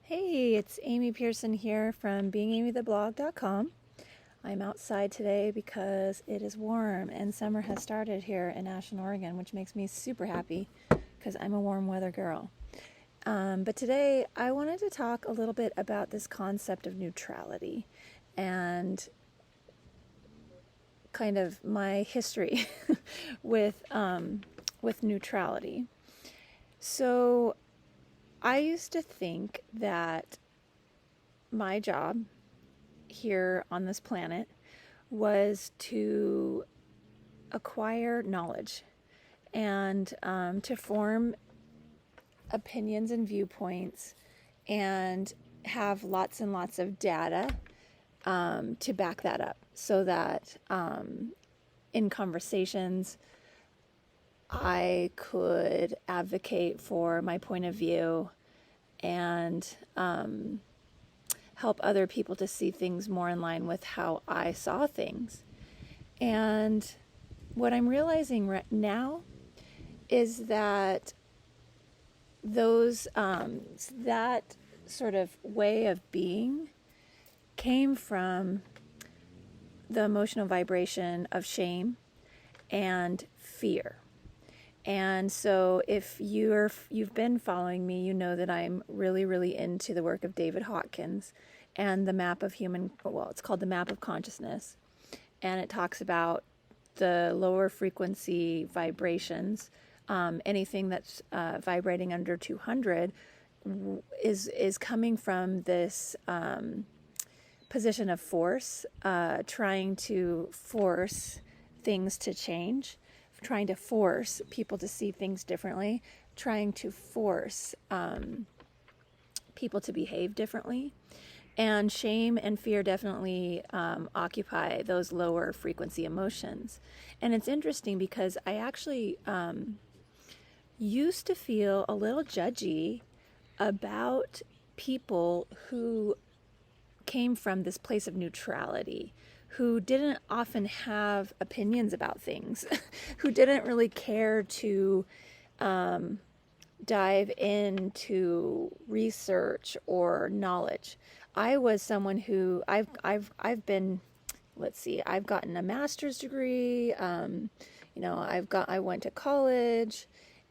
Hey, it's Amy Pearson here from beingamytheblog.com. I'm outside today because it is warm and summer has started here in Ashland, Oregon, which makes me super happy because I'm a warm weather girl. But today I wanted to talk a little bit about this concept of neutrality and kind of my history with neutrality. So I used to think that my job here on this planet was to acquire knowledge and to form opinions and viewpoints and have lots and lots of data to back that up so that in conversations I could advocate for my point of view and help other people to see things more in line with how I saw things. And what I'm realizing right now is that that sort of way of being came from the emotional vibration of shame and fear. And so if you've been following me, you know that I'm really, really into the work of David Hawkins and the map of it's called the map of consciousness. And it talks about the lower frequency vibrations. Anything that's vibrating under 200 is coming from this position of force, trying to force things to change, trying to force people to see things differently, trying to force people to behave differently. And shame and fear definitely occupy those lower frequency emotions. And it's interesting because I actually used to feel a little judgy about people who came from this place of neutrality, who didn't often have opinions about things, who didn't really care to dive into research or knowledge. I was someone who I've been, let's see, I've gotten a master's degree. I went to college,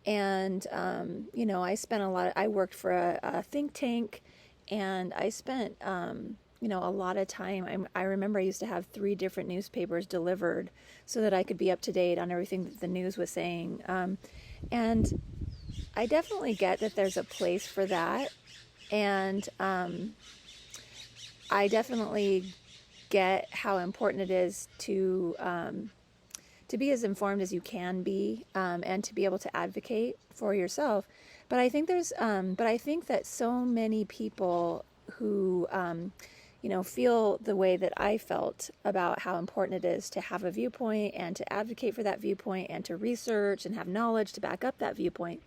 and I spent I worked for a think tank, and I spent a lot of time. I remember I used to have 3 different newspapers delivered so that I could be up to date on everything that the news was saying. And I definitely get that there's a place for that. And I definitely get how important it is to be as informed as you can be, and to be able to advocate for yourself. But I think I think that so many people who feel the way that I felt about how important it is to have a viewpoint and to advocate for that viewpoint and to research and have knowledge to back up that viewpoint.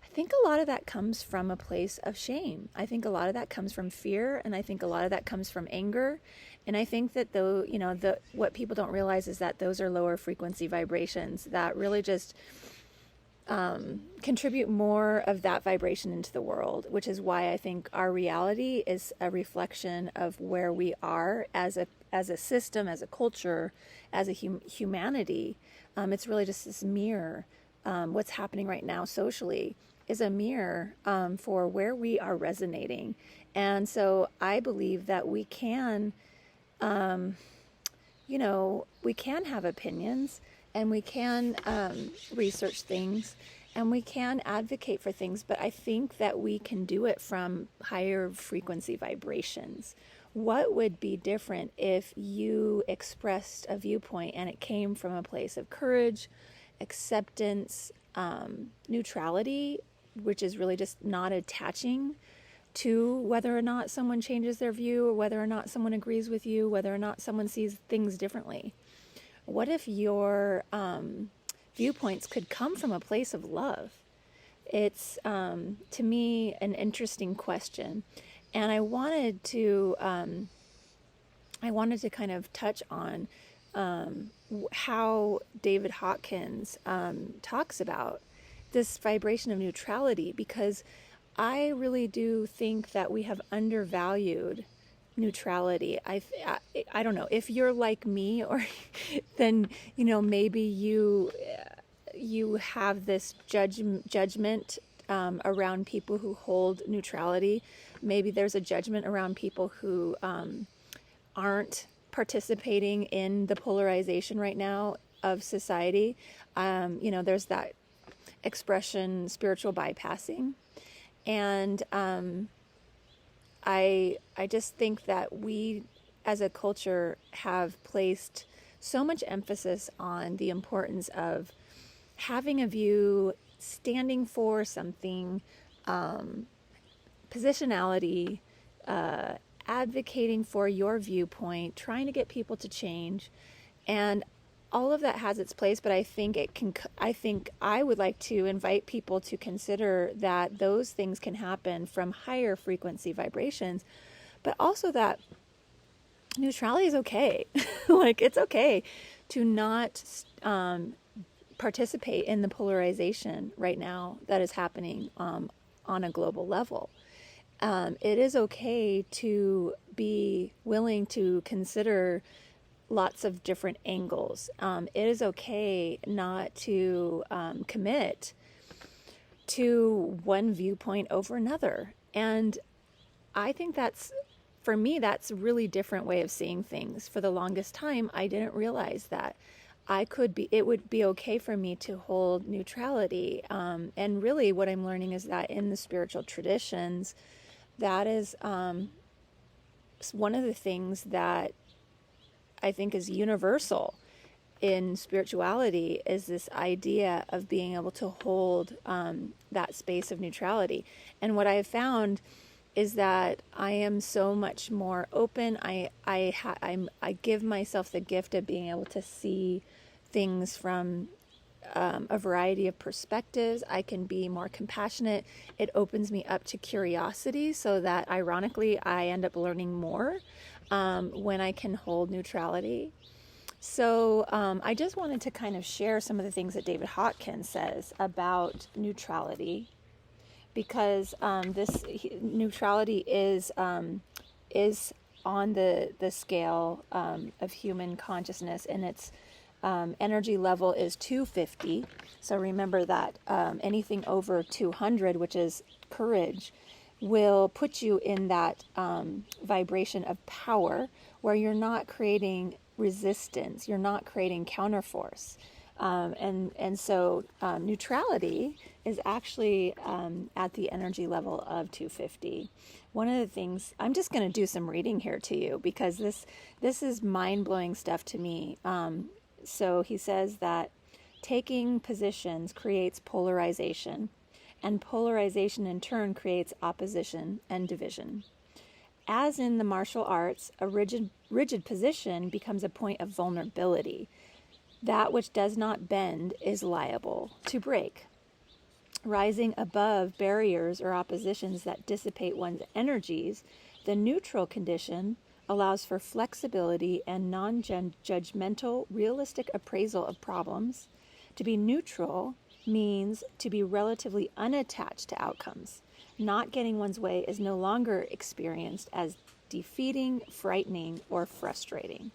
I think a lot of that comes from a place of shame. I think a lot of that comes from fear, and I think a lot of that comes from anger. And I think that what people don't realize is that those are lower frequency vibrations that really just contribute more of that vibration into the world, which is why I think our reality is a reflection of where we are as a system, as a culture, as a humanity. It's really just this mirror. What's happening right now socially is a mirror for where we are resonating. And so I believe that we can have opinions, and we can research things, and we can advocate for things, but I think that we can do it from higher frequency vibrations. What would be different if you expressed a viewpoint and it came from a place of courage, acceptance, neutrality, which is really just not attaching to whether or not someone changes their view, or whether or not someone agrees with you, whether or not someone sees things differently? What if your viewpoints could come from a place of love? It's, to me, an interesting question. And I wanted to kind of touch on how David Hawkins talks about this vibration of neutrality, because I really do think that we have undervalued neutrality. I don't know if you're like me, or then maybe you have this judgment around people who hold neutrality. Maybe there's a judgment around people who aren't participating in the polarization right now of society. There's that expression, spiritual bypassing. And I just think that we as a culture have placed so much emphasis on the importance of having a view, standing for something, positionality, advocating for your viewpoint, trying to get people to change. And all of that has its place, but I think I would like to invite people to consider that those things can happen from higher frequency vibrations, but also that neutrality is okay. Like, it's okay to not participate in the polarization right now that is happening on a global level. It is okay to be willing to consider lots of different angles. It is okay not to commit to one viewpoint over another. And I think for me, that's a really different way of seeing things. For the longest time, I didn't realize that it would be okay for me to hold neutrality. And really what I'm learning is that in the spiritual traditions, that is one of the things that I think is universal in spirituality, is this idea of being able to hold that space of neutrality. And what I have found is that I am so much more open. I give myself the gift of being able to see things from a variety of perspectives. I can be more compassionate. It opens me up to curiosity, so that ironically I end up learning more when I can hold neutrality. So I just wanted to kind of share some of the things that David Hawkins says about neutrality, because neutrality is on the scale of human consciousness, and its energy level is 250. So remember that anything over 200, which is courage, will put you in that vibration of power, where you're not creating resistance, you're not creating counterforce. And so neutrality is actually at the energy level of 250. One of the things, I'm just going to do some reading here to you, because this is mind-blowing stuff to me. So he says that taking positions creates polarization, and polarization in turn creates opposition and division. As in the martial arts, a rigid position becomes a point of vulnerability. That which does not bend is liable to break. Rising above barriers or oppositions that dissipate one's energies, the neutral condition allows for flexibility and non-judgmental, realistic appraisal of problems. To be neutral means to be relatively unattached to outcomes. Not getting one's way is no longer experienced as defeating, frightening, or frustrating.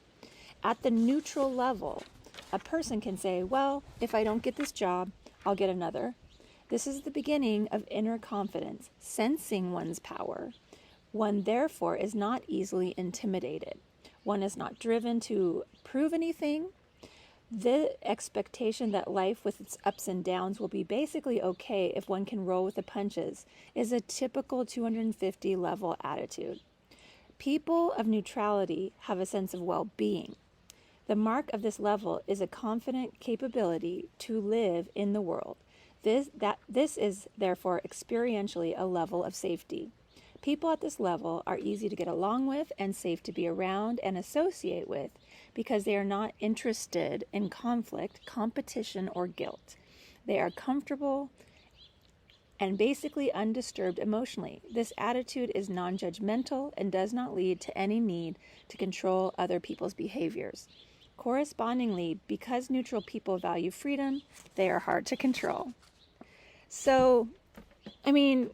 At the neutral level, a person can say, well, if I don't get this job, I'll get another. This is the beginning of inner confidence, sensing one's power. One, therefore, is not easily intimidated. One is not driven to prove anything. The expectation that life with its ups and downs will be basically okay if one can roll with the punches is a typical 250 level attitude. People of neutrality have a sense of well-being. The mark of this level is a confident capability to live in the world. This is therefore experientially a level of safety. People at this level are easy to get along with and safe to be around and associate with, because they are not interested in conflict, competition, or guilt. They are comfortable and basically undisturbed emotionally. This attitude is non-judgmental and does not lead to any need to control other people's behaviors. Correspondingly, because neutral people value freedom, they are hard to control. So, I mean,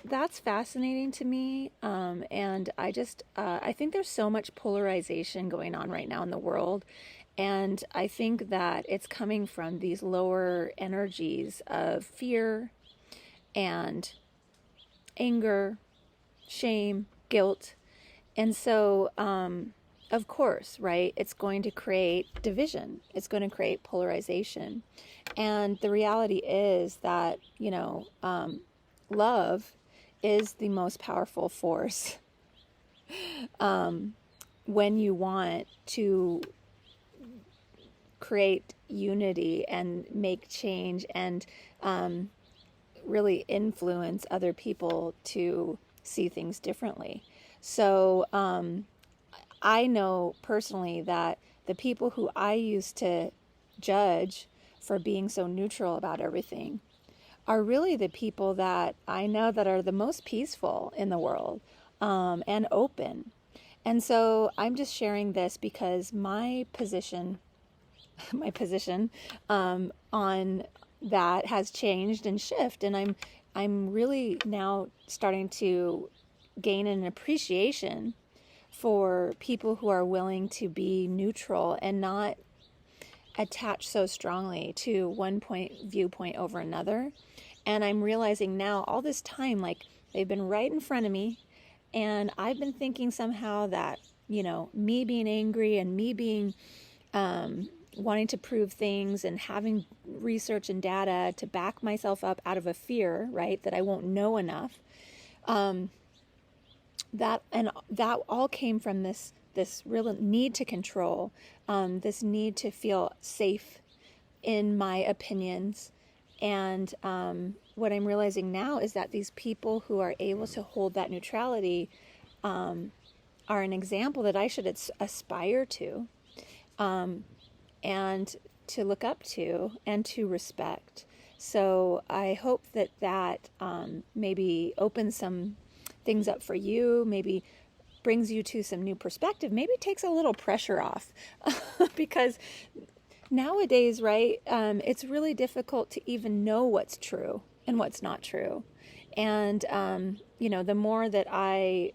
that's fascinating to me. And I think there's so much polarization going on right now in the world. And I think that it's coming from these lower energies of fear and anger, shame, guilt. And so, of course, right, it's going to create division. It's going to create polarization. And the reality is that, love is the most powerful force when you want to create unity and make change and really influence other people to see things differently. So I know personally that the people who I used to judge for being so neutral about everything are really the people that I know that are the most peaceful in the world, and open. And so I'm just sharing this because my position on that has changed and shifted, and I'm really now starting to gain an appreciation for people who are willing to be neutral and not attach so strongly to one viewpoint over another. And I'm realizing now, all this time, like, they've been right in front of me, and I've been thinking somehow that, me being angry and me being wanting to prove things and having research and data to back myself up out of a fear, right, that I won't know enough, that all came from this real need to control, this need to feel safe in my opinions. And what I'm realizing now is that these people who are able to hold that neutrality are an example that I should aspire to, and to look up to and to respect. So I hope that maybe opens some things up for you, maybe brings you to some new perspective, maybe takes a little pressure off because nowadays, right, it's really difficult to even know what's true and what's not true. And, the more that I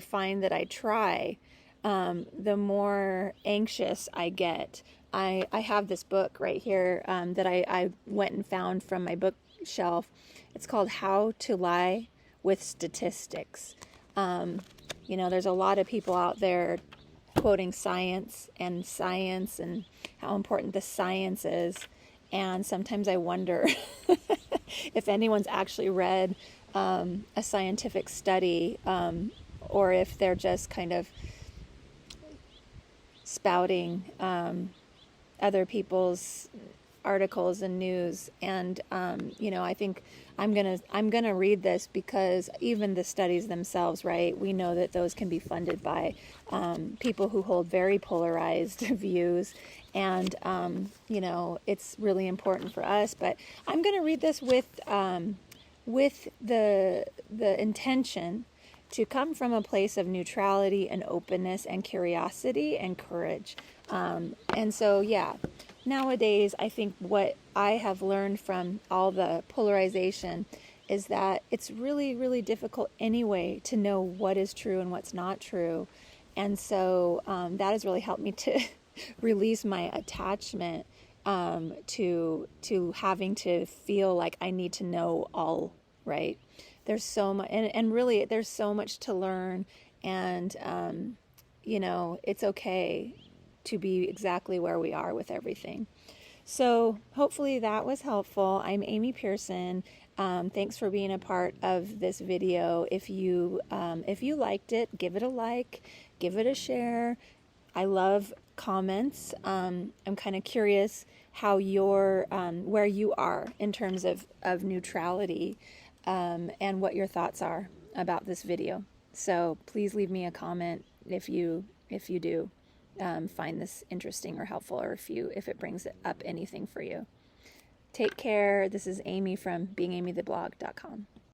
find that I try, the more anxious I get. I have this book right here that I went and found from my bookshelf. It's called How to Lie with Statistics. There's a lot of people out there quoting science and how important the science is. And sometimes I wonder if anyone's actually read a scientific study, or if they're just kind of spouting other people's articles and news. And I think I'm gonna read this because even the studies themselves, right, we know that those can be funded by people who hold very polarized views, and it's really important for us. But I'm gonna read this with the intention to come from a place of neutrality and openness and curiosity and courage. And so, yeah, nowadays, I think what I have learned from all the polarization is that it's really, really difficult anyway to know what is true and what's not true. And so that has really helped me to release my attachment to having to feel like I need to know all, right? There's so much, and really there's so much to learn, and it's okay to be exactly where we are with everything. So hopefully that was helpful. I'm Amy Pearson. Thanks for being a part of this video. If you liked it, give it a like, give it a share. I love comments. I'm kind of curious how where you are in terms of neutrality, and what your thoughts are about this video. So please leave me a comment if you do find this interesting or helpful, or if it brings up anything for you. Take care. This is Amy from beingamytheblog.com.